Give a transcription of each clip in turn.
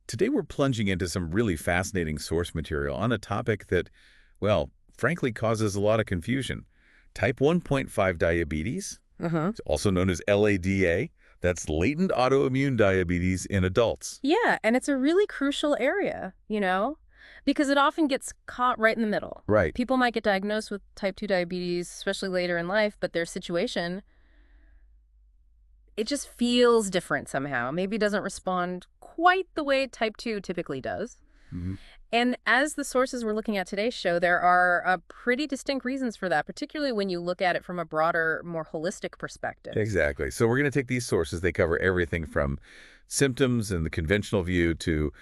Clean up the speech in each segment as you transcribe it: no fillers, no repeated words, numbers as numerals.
Today we're plunging into some really fascinating source material on a topic that, well, frankly causes a lot of confusion. Type 1.5 diabetes, it's also known as LADA, that's latent autoimmune diabetes in adults. Yeah, and it's a really crucial area, because it often gets caught right in the middle. Right. People might get diagnosed with type 2 diabetes, especially later in life, but their situation, it just feels different somehow. Maybe it doesn't respond quite the way type 2 typically does. And as the sources we're looking at today show, there are pretty distinct reasons for that, particularly when you look at it from a broader, more holistic perspective. Exactly. So we're going to take these sources. They cover everything from symptoms and the conventional view to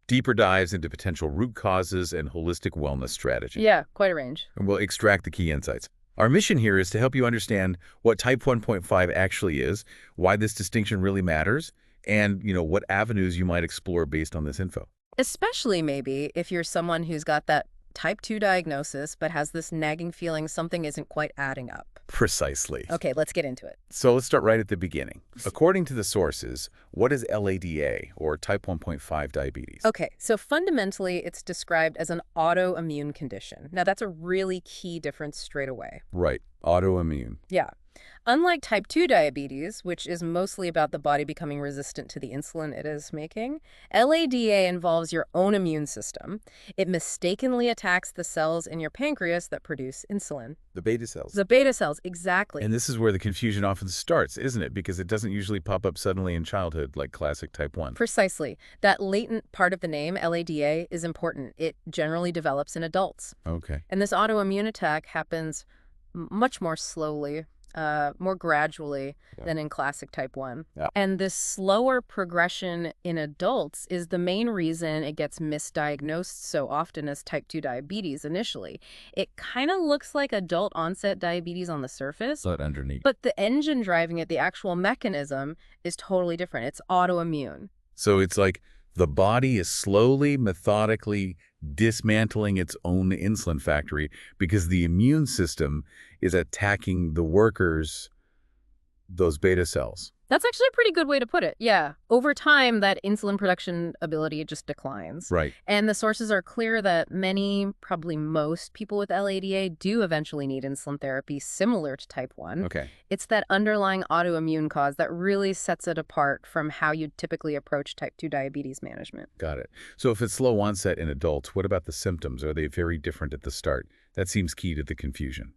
deeper dives into potential root causes and holistic wellness strategy. Yeah, quite a range. And we'll extract the key insights. Our mission here is to help you understand what type 1.5 actually is, why this distinction really matters, and what avenues you might explore based on this info. Especially maybe if you're someone who's got that type 2 diagnosis but has this nagging feeling something isn't quite adding up. Precisely. Okay, let's get into it. So let's start right at the beginning. According to the sources, what is LADA, or type 1.5 diabetes? Okay, so fundamentally it's described as an autoimmune condition. Now that's a really key difference straight away. Right, autoimmune. Yeah. Unlike type 2 diabetes, which is mostly about the body becoming resistant to the insulin it is making, LADA involves your own immune system. It mistakenly attacks the cells in your pancreas that produce insulin. The beta cells. The beta cells, exactly. And this is where the confusion often starts, isn't it? Because it doesn't usually pop up suddenly in childhood like classic type 1. Precisely. That latent part of the name, LADA, is important. It generally develops in adults. Okay. And this autoimmune attack happens much more slowly, more gradually than in classic type 1. Yeah. And this slower progression in adults is the main reason it gets misdiagnosed so often as type 2 diabetes initially. It kind of looks like adult onset diabetes on the surface, But underneath. but the engine driving it, the actual mechanism, is totally different. It's autoimmune. So it's like the body is slowly, methodically dismantling its own insulin factory because the immune system is attacking the workers, those beta cells. That's actually a pretty good way to put it. Yeah. Over time, that insulin production ability just declines. Right. And the sources are clear that many, probably most people with LADA do eventually need insulin therapy similar to type 1. Okay. It's that underlying autoimmune cause that really sets it apart from how you'd typically approach type 2 diabetes management. Got it. So if it's slow onset in adults, what about the symptoms? Are they very different at the start? That seems key to the confusion.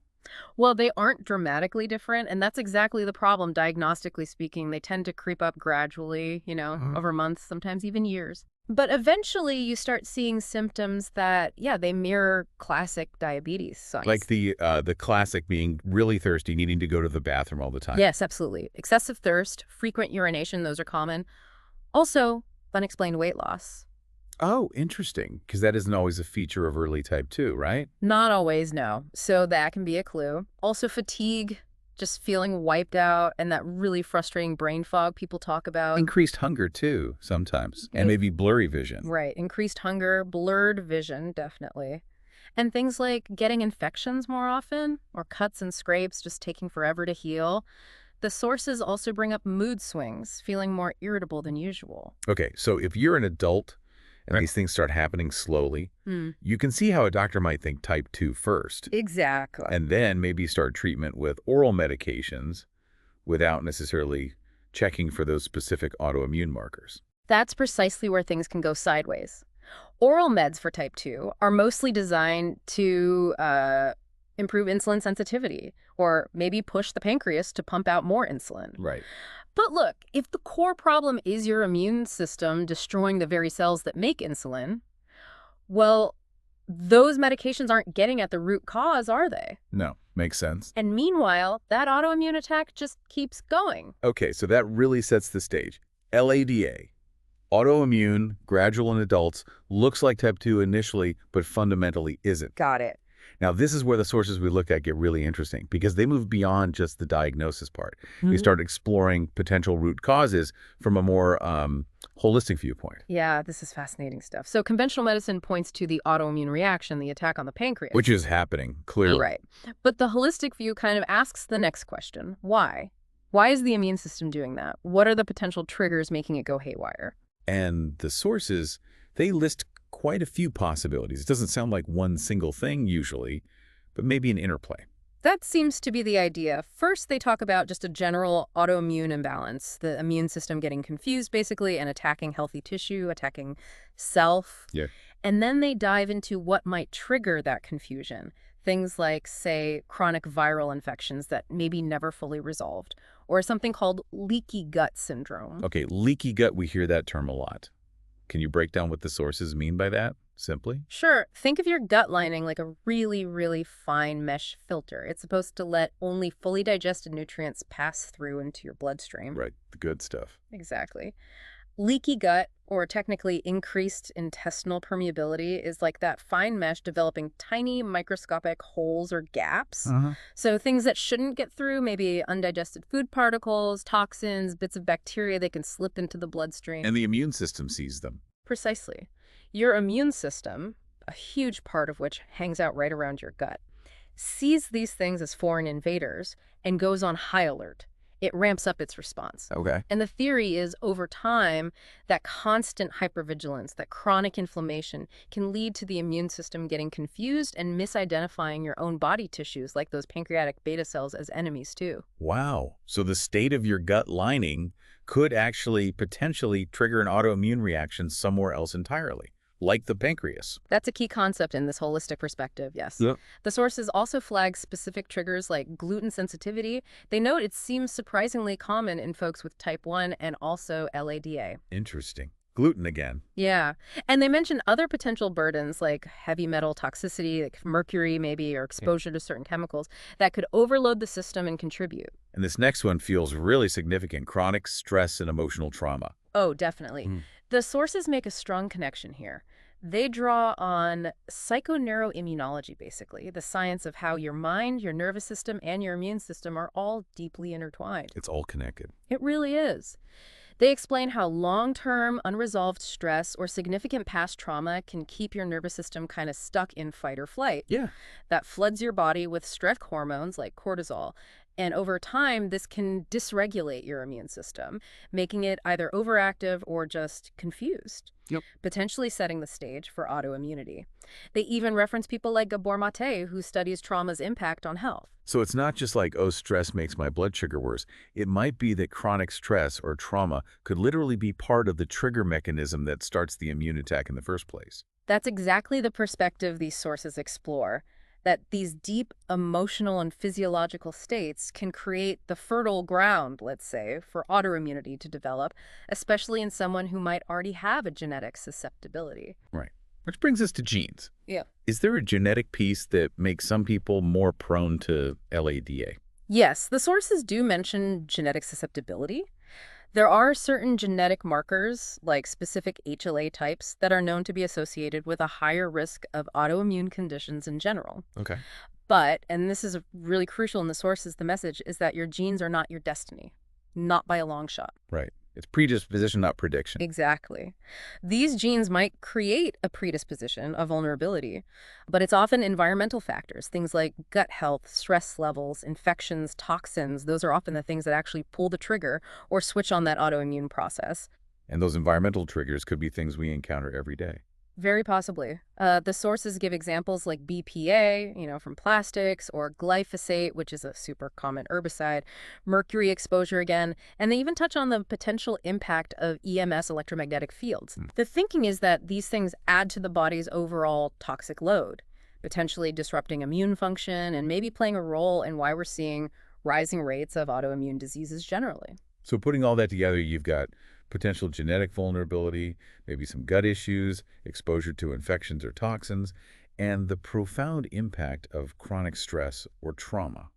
Well, they aren't dramatically different, and that's exactly the problem. Diagnostically speaking, they tend to creep up gradually, over months, sometimes even years. But eventually you start seeing symptoms that, they mirror classic diabetes signs. Like the classic being really thirsty, needing to go to the bathroom all the time. Yes, absolutely. Excessive thirst, frequent urination, those are common. Also, unexplained weight loss. Oh, interesting, because that isn't always a feature of early type 2, right? Not always, no. So that can be a clue. Also fatigue, just feeling wiped out, and that really frustrating brain fog people talk about. Increased hunger, too, sometimes, and maybe blurry vision. Right. Increased hunger, blurred vision, definitely. And things like getting infections more often, or cuts and scrapes just taking forever to heal. The sources also bring up mood swings, feeling more irritable than usual. Okay, so if you're an adult and these things start happening slowly, you can see how a doctor might think type 2 first. Exactly. And then maybe start treatment with oral medications without necessarily checking for those specific autoimmune markers. That's precisely where things can go sideways. Oral meds for type 2 are mostly designed to improve insulin sensitivity or maybe push the pancreas to pump out more insulin. Right. But look, if the core problem is your immune system destroying the very cells that make insulin, well, those medications aren't getting at the root cause, are they? No, makes sense. And meanwhile, that autoimmune attack just keeps going. Okay, so that really sets the stage. LADA, autoimmune, gradual in adults, looks like type 2 initially, but fundamentally isn't. Got it. Now, this is where the sources we looked at get really interesting because they move beyond just the diagnosis part. We start exploring potential root causes from a more holistic viewpoint. Yeah, this is fascinating stuff. So conventional medicine points to the autoimmune reaction, the attack on the pancreas. Which is happening, clearly. Right. But the holistic view kind of asks the next question. Why? Why is the immune system doing that? What are the potential triggers making it go haywire? And the sources, they list quite a few possibilities. It doesn't sound like one single thing usually, but maybe an interplay. That seems to be the idea. First, they talk about just a general autoimmune imbalance, the immune system getting confused, basically, and attacking healthy tissue, attacking self. Yeah. And then they dive into what might trigger that confusion. Things like, say, chronic viral infections that maybe never fully resolved, or something called leaky gut syndrome. Okay, leaky gut, we hear that term a lot. Can you break down what the sources mean by that, simply? Sure. Think of your gut lining like a really, really fine mesh filter. It's supposed to let only fully digested nutrients pass through into your bloodstream. Right, the good stuff. Exactly. Leaky gut, or technically increased intestinal permeability, is like that fine mesh developing tiny microscopic holes or gaps. So things that shouldn't get through, maybe undigested food particles, toxins, bits of bacteria, they can slip into the bloodstream. And the immune system sees them. Precisely. Your immune system, a huge part of which hangs out right around your gut, sees these things as foreign invaders and goes on high alert. It ramps up its response. Okay. And the theory is, over time, that constant hypervigilance, that chronic inflammation, can lead to the immune system getting confused and misidentifying your own body tissues, like those pancreatic beta cells, as enemies, too. Wow. So the state of your gut lining could actually potentially trigger an autoimmune reaction somewhere else entirely, like the pancreas. That's a key concept in this holistic perspective, yes. Yep. The sources also flag specific triggers like gluten sensitivity. They note it seems surprisingly common in folks with type 1 and also LADA. Interesting. Gluten again. Yeah. And they mention other potential burdens like heavy metal toxicity, like mercury maybe, or exposure to certain chemicals that could overload the system and contribute. And this next one feels really significant: chronic stress and emotional trauma. Oh, definitely. The sources make a strong connection here. They draw on psychoneuroimmunology, basically, the science of how your mind, your nervous system, and your immune system are all deeply intertwined. It's all connected. It really is. They explain how long-term unresolved stress or significant past trauma can keep your nervous system kind of stuck in fight or flight. Yeah. That floods your body with stress hormones like cortisol. And over time, this can dysregulate your immune system, making it either overactive or just confused, potentially setting the stage for autoimmunity. They even reference people like Gabor Mate, who studies trauma's impact on health. So it's not just like, oh, stress makes my blood sugar worse. It might be that chronic stress or trauma could literally be part of the trigger mechanism that starts the immune attack in the first place. That's exactly the perspective these sources explore, that these deep emotional and physiological states can create the fertile ground, let's say, for autoimmunity to develop, especially in someone who might already have a genetic susceptibility. Right. Which brings us to genes. Yeah. Is there a genetic piece that makes some people more prone to LADA? Yes, the sources do mention genetic susceptibility. There are certain genetic markers, like specific HLA types, that are known to be associated with a higher risk of autoimmune conditions in general. Okay. But, and this is really crucial in the sources, the message is that your genes are not your destiny, not by a long shot. Right. It's predisposition, not prediction. Exactly. These genes might create a predisposition, a vulnerability, but it's often environmental factors, things like gut health, stress levels, infections, toxins. Those are often the things that actually pull the trigger or switch on that autoimmune process. And those environmental triggers could be things we encounter every day. Very possibly. The sources give examples like BPA, from plastics, or glyphosate, which is a super common herbicide, mercury exposure again, and they even touch on the potential impact of EMS, electromagnetic fields. The thinking is that these things add to the body's overall toxic load, potentially disrupting immune function and maybe playing a role in why we're seeing rising rates of autoimmune diseases generally. So putting all that together, you've got potential genetic vulnerability, maybe some gut issues, exposure to infections or toxins, and the profound impact of chronic stress or trauma.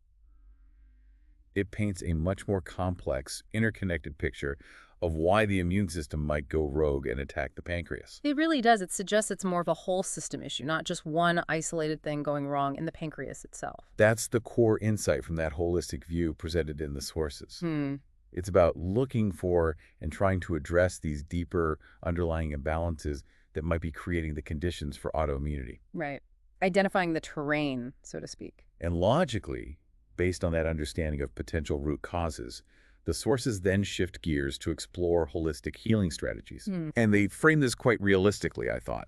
It paints a much more complex, interconnected picture of why the immune system might go rogue and attack the pancreas. It really does. It suggests it's more of a whole system issue, not just one isolated thing going wrong in the pancreas itself. That's the core insight from that holistic view presented in the sources. It's about looking for and trying to address these deeper underlying imbalances that might be creating the conditions for autoimmunity. Right. Identifying the terrain, so to speak. And logically, based on that understanding of potential root causes, The sources then shift gears to explore holistic healing strategies. And they frame this quite realistically, I thought.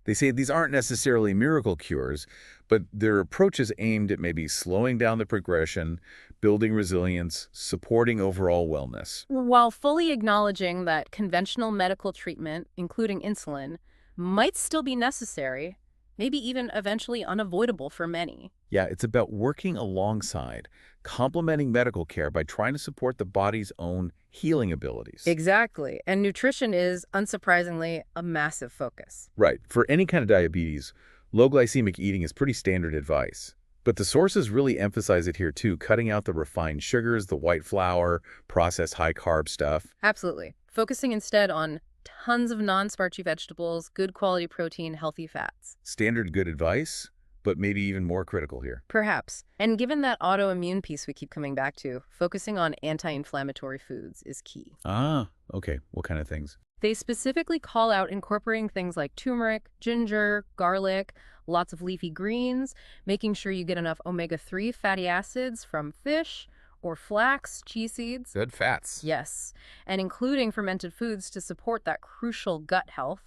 They say these aren't necessarily miracle cures, but their approach is aimed at maybe slowing down the progression, building resilience, supporting overall wellness. While fully acknowledging that conventional medical treatment, including insulin, might still be necessary, maybe even eventually unavoidable for many. Yeah, it's about working alongside, complementing medical care by trying to support the body's own healing abilities. Exactly. And nutrition is, unsurprisingly, a massive focus. Right. For any kind of diabetes, low glycemic eating is pretty standard advice. But the sources really emphasize it here too, cutting out the refined sugars, the white flour, processed high-carb stuff. Absolutely. Focusing instead on tons of non-starchy vegetables, good quality protein, healthy fats. Standard good advice, but maybe even more critical here. Perhaps. And given that autoimmune piece we keep coming back to, focusing on anti-inflammatory foods is key. Ah, okay. What kind of things? They specifically call out incorporating things like turmeric, ginger, garlic, lots of leafy greens, making sure you get enough omega-3 fatty acids from fish or flax, chia seeds. Good fats. Yes, and including fermented foods to support that crucial gut health.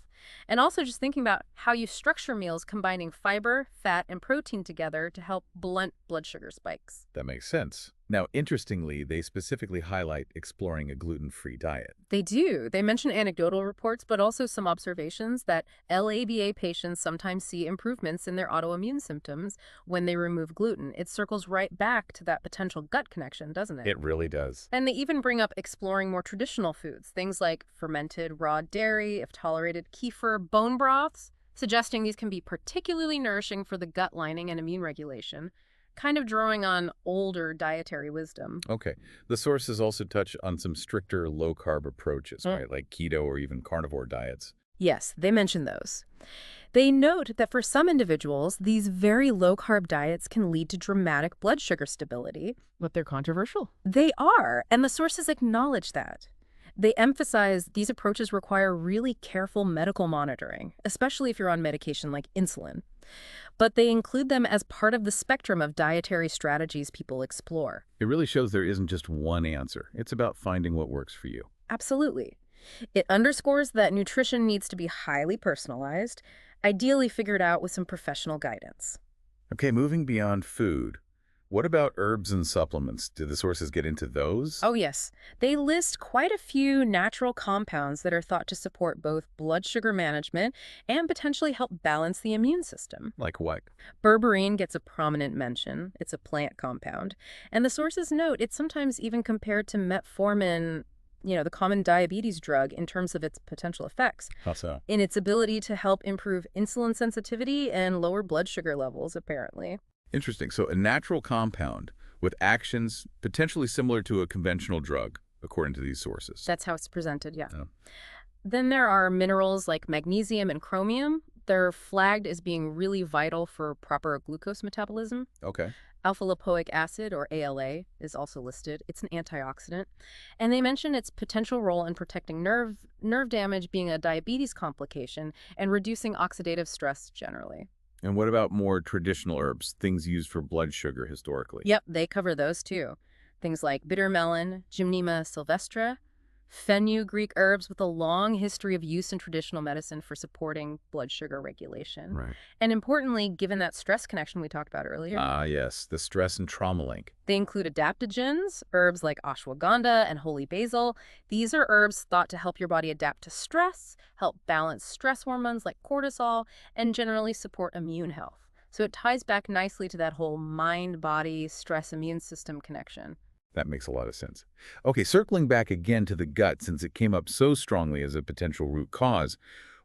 And also just thinking about how you structure meals combining fiber, fat, and protein together to help blunt blood sugar spikes. That makes sense. Now, interestingly, they specifically highlight exploring a gluten-free diet. They do. They mention anecdotal reports, but also some observations that LADA patients sometimes see improvements in their autoimmune symptoms when they remove gluten. It circles right back to that potential gut connection, doesn't it? It really does. And they even bring up exploring more traditional foods, things like fermented raw dairy, if tolerated, kefir, bone broths, suggesting these can be particularly nourishing for the gut lining and immune regulation, kind of drawing on older dietary wisdom. Okay. The sources also touch on some stricter low-carb approaches, right? Like keto or even carnivore diets. Yes, they mention those. They note that for some individuals, these very low-carb diets can lead to dramatic blood sugar stability. But they're controversial. They are, and the sources acknowledge that. They emphasize these approaches require really careful medical monitoring, especially if you're on medication like insulin. But they include them as part of the spectrum of dietary strategies people explore. It really shows there isn't just one answer. It's about finding what works for you. Absolutely. It underscores that nutrition needs to be highly personalized, ideally figured out with some professional guidance. Okay, moving beyond food. What about herbs and supplements? Do the sources get into those? Oh, yes. They list quite a few natural compounds that are thought to support both blood sugar management and potentially help balance the immune system. Like what? Berberine gets a prominent mention. It's a plant compound. And the sources note it's sometimes even compared to metformin, the common diabetes drug, in terms of its potential effects. How so? In its ability to help improve insulin sensitivity and lower blood sugar levels, apparently. Interesting. So a natural compound with actions potentially similar to a conventional drug, according to these sources. That's how it's presented, yeah. Oh. Then there are minerals like magnesium and chromium. They're flagged as being really vital for proper glucose metabolism. Okay. Alpha-lipoic acid, or ALA, is also listed. It's an antioxidant. And they mention its potential role in protecting nerve damage being a diabetes complication and reducing oxidative stress generally. And what about more traditional herbs, things used for blood sugar historically? Yep, they cover those too. Things like bitter melon, Gymnema sylvestre, fenugreek herbs with a long history of use in traditional medicine for supporting blood sugar regulation. Right. And importantly, given that stress connection we talked about earlier, Ah, yes, the stress and trauma link. they include adaptogens, herbs like ashwagandha and holy basil. These are herbs thought to help your body adapt to stress, help balance stress hormones like cortisol, and generally support immune health. So it ties back nicely to that whole mind-body stress-immune system connection. That makes a lot of sense. Okay, circling back again to the gut, since it came up so strongly as a potential root cause,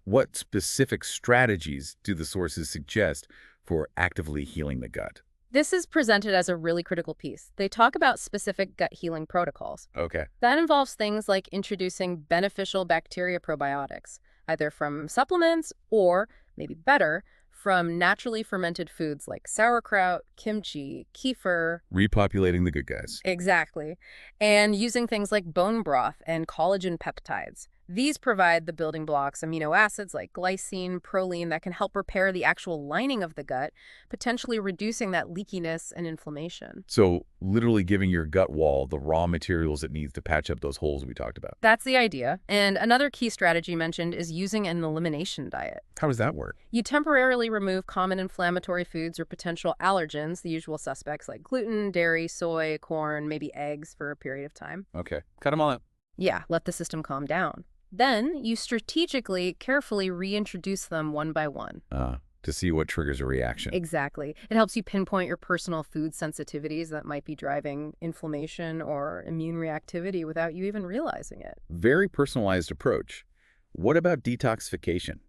what specific strategies do the sources suggest for actively healing the gut? This is presented as a really critical piece. They talk about specific gut healing protocols. Okay. That involves things like introducing beneficial bacteria probiotics, either from supplements or, maybe better, from naturally fermented foods like sauerkraut, kimchi, kefir. Repopulating the good guys. Exactly. And using things like bone broth and collagen peptides. These provide the building blocks, amino acids like glycine, proline, that can help repair the actual lining of the gut, potentially reducing that leakiness and inflammation. So literally giving your gut wall the raw materials it needs to patch up those holes we talked about. That's the idea. And another key strategy mentioned is using an elimination diet. How does that work? You temporarily remove common inflammatory foods or potential allergens, the usual suspects like gluten, dairy, soy, corn, maybe eggs, for a period of time. Okay. Cut them all out. Yeah, let the system calm down. Then you strategically, carefully reintroduce them one by one. To see what triggers a reaction. Exactly. It helps you pinpoint your personal food sensitivities that might be driving inflammation or immune reactivity without you even realizing it. Very personalized approach. What about detoxification?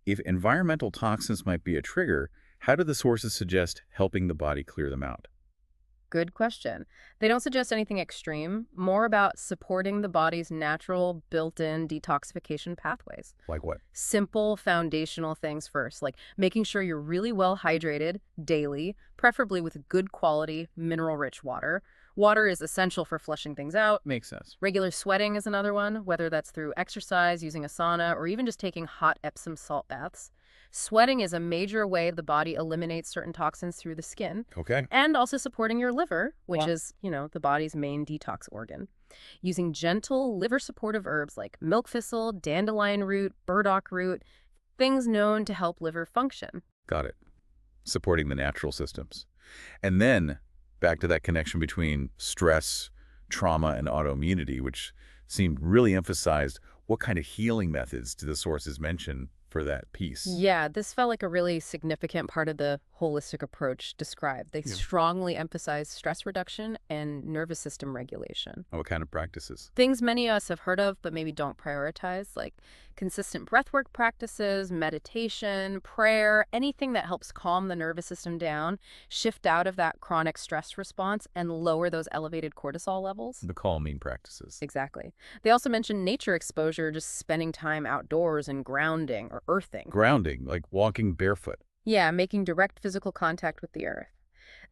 If environmental toxins might be a trigger, how do the sources suggest helping the body clear them out? Good question. They don't suggest anything extreme, more about supporting the body's natural built-in detoxification pathways. Like what? Simple foundational things first, like making sure you're really well hydrated daily, preferably with good quality, mineral-rich water. Water is essential for flushing things out. Makes sense. Regular sweating is another one, whether that's through exercise, using a sauna, or even just taking hot Epsom salt baths. Sweating is a major way the body eliminates certain toxins through the skin. Okay. And also supporting your liver, which is, the body's main detox organ. Using gentle liver-supportive herbs like milk thistle, dandelion root, burdock root, things known to help liver function. Got it. Supporting the natural systems. And then back to that connection between stress, trauma, and autoimmunity, which seemed really emphasized. What kind of healing methods do the sources mention for that piece? Yeah, this felt like a really significant part of the holistic approach described. They strongly emphasize stress reduction and nervous system regulation. What kind of practices? Things many of us have heard of but maybe don't prioritize, like consistent breathwork practices, meditation, prayer, anything that helps calm the nervous system down, shift out of that chronic stress response, and lower those elevated cortisol levels. The calming practices. Exactly. They also mention nature exposure, just spending time outdoors and grounding or earthing. Grounding, like walking barefoot. Yeah, making direct physical contact with the earth.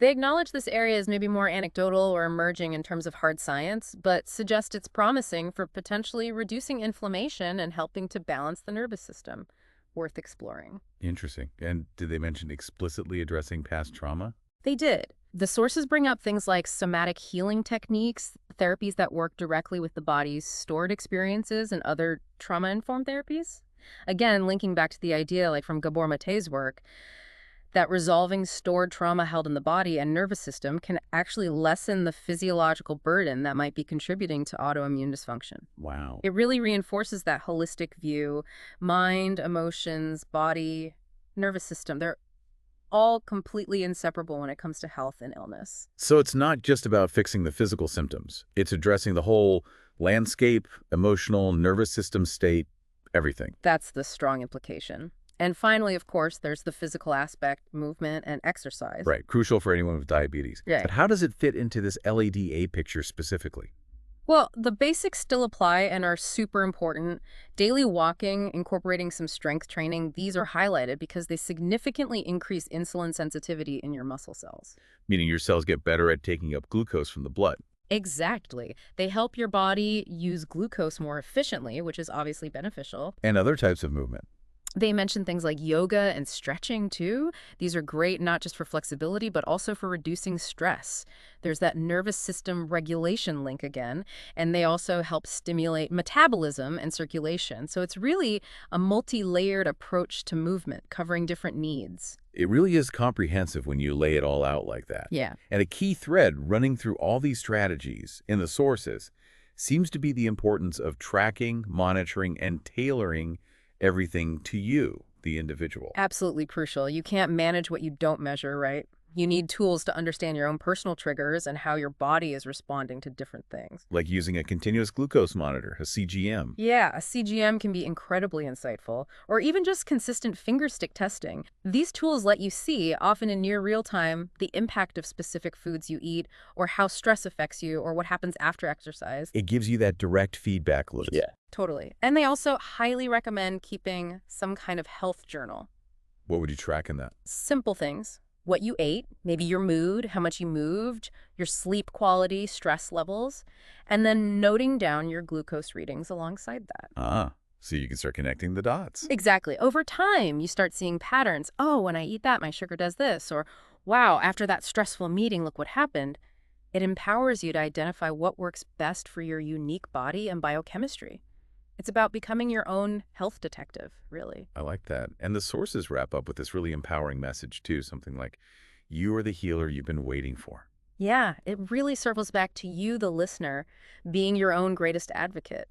They acknowledge this area is maybe more anecdotal or emerging in terms of hard science, but suggest it's promising for potentially reducing inflammation and helping to balance the nervous system. Worth exploring. Interesting. And did they mention explicitly addressing past trauma? They did. The sources bring up things like somatic healing techniques, therapies that work directly with the body's stored experiences, and other trauma-informed therapies. Again, linking back to the idea, like from Gabor Mate's work, that resolving stored trauma held in the body and nervous system can actually lessen the physiological burden that might be contributing to autoimmune dysfunction. Wow. It really reinforces that holistic view. Mind, emotions, body, nervous system, they're all completely inseparable when it comes to health and illness. So it's not just about fixing the physical symptoms. It's addressing the whole landscape, emotional, nervous system state, everything. That's the strong implication. And finally, of course, there's the physical aspect, movement, and exercise. Right, crucial for anyone with diabetes. Right. But how does it fit into this LADA picture specifically? Well, the basics still apply and are super important. Daily walking, incorporating some strength training, these are highlighted because they significantly increase insulin sensitivity in your muscle cells. Meaning your cells get better at taking up glucose from the blood. Exactly. They help your body use glucose more efficiently, which is obviously beneficial. And other types of movement. They mention things like yoga and stretching, too. These are great not just for flexibility, but also for reducing stress. There's that nervous system regulation link again, and they also help stimulate metabolism and circulation. So it's really a multi-layered approach to movement, covering different needs. It really is comprehensive when you lay it all out like that. Yeah. And a key thread running through all these strategies in the sources seems to be the importance of tracking, monitoring, and tailoring everything to you, the individual. Absolutely crucial. You can't manage what you don't measure, right? You need tools to understand your own personal triggers and how your body is responding to different things. Like using a continuous glucose monitor, a CGM. Yeah, a CGM can be incredibly insightful, or even just consistent finger stick testing. These tools let you see, often in near real time, the impact of specific foods you eat, or how stress affects you, or what happens after exercise. It gives you that direct feedback loop. Yeah. Totally. And they also highly recommend keeping some kind of health journal. What would you track in that? Simple things. what you ate, maybe your mood, how much you moved, your sleep quality, stress levels, and then noting down your glucose readings alongside that. So you can start connecting the dots. Exactly. Over time, you start seeing patterns. Oh, when I eat that, my sugar does this. Or, wow, after that stressful meeting, look what happened. It empowers you to identify what works best for your unique body and biochemistry. It's about becoming your own health detective, really. I like that. And the sources wrap up with this really empowering message, too, something like, you are the healer you've been waiting for. Yeah, it really circles back to you, the listener, being your own greatest advocate,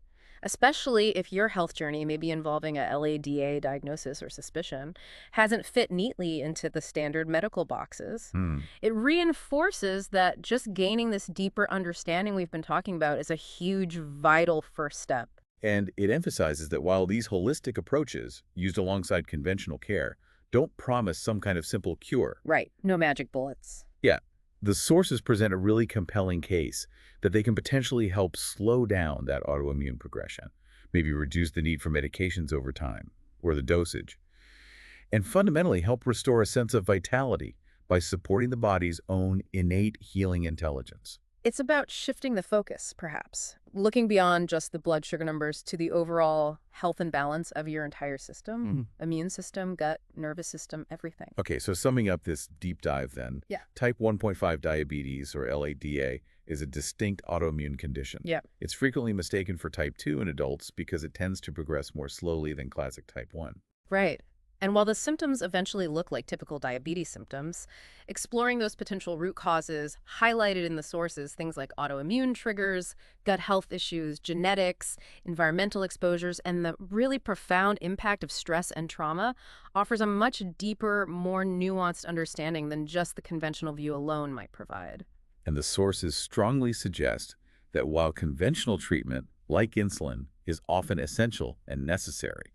especially if your health journey, maybe involving a LADA diagnosis or suspicion, hasn't fit neatly into the standard medical boxes. It reinforces that just gaining this deeper understanding we've been talking about is a huge, vital first step. And it emphasizes that while these holistic approaches, used alongside conventional care, don't promise some kind of simple cure. Right, no magic bullets. Yeah, the sources present a really compelling case that they can potentially help slow down that autoimmune progression, maybe reduce the need for medications over time, or the dosage, and fundamentally help restore a sense of vitality by supporting the body's own innate healing intelligence. It's about shifting the focus, perhaps, looking beyond just the blood sugar numbers to the overall health and balance of your entire system, immune system, gut, nervous system, everything. Okay, so summing up this deep dive then, type 1.5 diabetes, or LADA, is a distinct autoimmune condition. Yeah. It's frequently mistaken for type 2 in adults because it tends to progress more slowly than classic type 1. Right. And while the symptoms eventually look like typical diabetes symptoms, exploring those potential root causes highlighted in the sources, things like autoimmune triggers, gut health issues, genetics, environmental exposures, and the really profound impact of stress and trauma, offers a much deeper, more nuanced understanding than just the conventional view alone might provide. And the sources strongly suggest that while conventional treatment, like insulin, is often essential and necessary,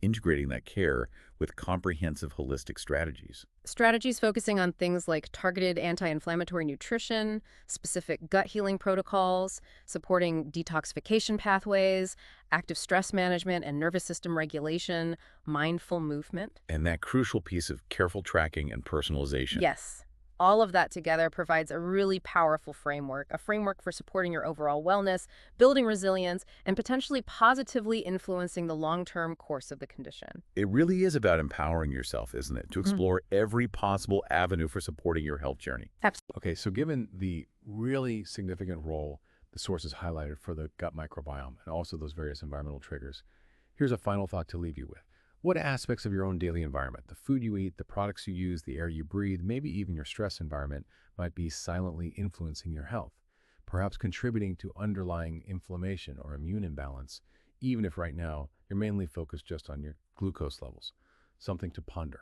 integrating that care with comprehensive holistic strategies. Strategies focusing on things like targeted anti-inflammatory nutrition, specific gut healing protocols, supporting detoxification pathways, active stress management and nervous system regulation, mindful movement. And that crucial piece of careful tracking and personalization. Yes. All of that together provides a really powerful framework, a framework for supporting your overall wellness, building resilience, and potentially positively influencing the long-term course of the condition. It really is about empowering yourself, isn't it? To explore every possible avenue for supporting your health journey. Absolutely. Okay, so given the really significant role the sources highlighted for the gut microbiome and also those various environmental triggers, here's a final thought to leave you with. What aspects of your own daily environment, the food you eat, the products you use, the air you breathe, maybe even your stress environment, might be silently influencing your health, perhaps contributing to underlying inflammation or immune imbalance, even if right now you're mainly focused just on your glucose levels? Something to ponder.